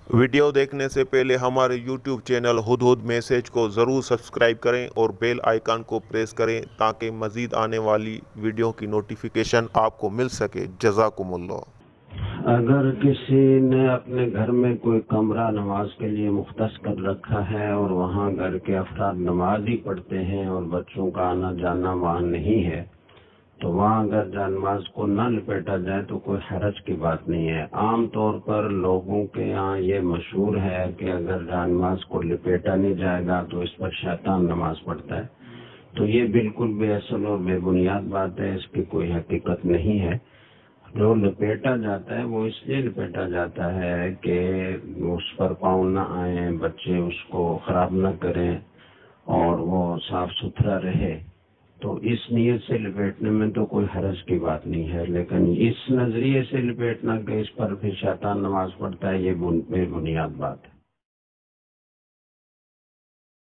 Video देखने से पहले हमारे YouTube चैनल हुदहुद मैसेज को ज़रूर सब्सक्राइब करें और बेल आइकन को प्रेस करें ताकि मज़ीद आने वाली वीडियो की नोटिफिकेशन आपको मिल सके। जज़ाकुमुल्लाह। अगर किसी ने अपने घर में कोई कमरा नमाज के लिए मुख्तस कर रखा है और वहाँ घर के अफराद नमाज ही पढ़ते हैं और बच्चों का आना जाना वहाँ नहीं है, तो वहाँ अगर जानमाज को न लपेटा जाए तो कोई हरज की बात नहीं है। आम तौर पर लोगों के यहाँ ये मशहूर है कि अगर जानमाज को लपेटा नहीं जाएगा तो इस पर शैतान नमाज पढ़ता है। तो ये बिल्कुल बेअसल और बेबुनियाद बात है, इसकी कोई हकीकत नहीं है। जो लपेटा जाता है वो इसलिए लपेटा जाता है कि उस पर पाँव न आए, बच्चे उसको खराब न करें और वो साफ सुथरा रहे। तो इस नीयत से लपेटने में तो कोई हरज की बात नहीं है, लेकिन इस नजरिए से लपेटना कि इस पर फिर शैतान नमाज पढ़ता है, ये बेबुनियाद बात है।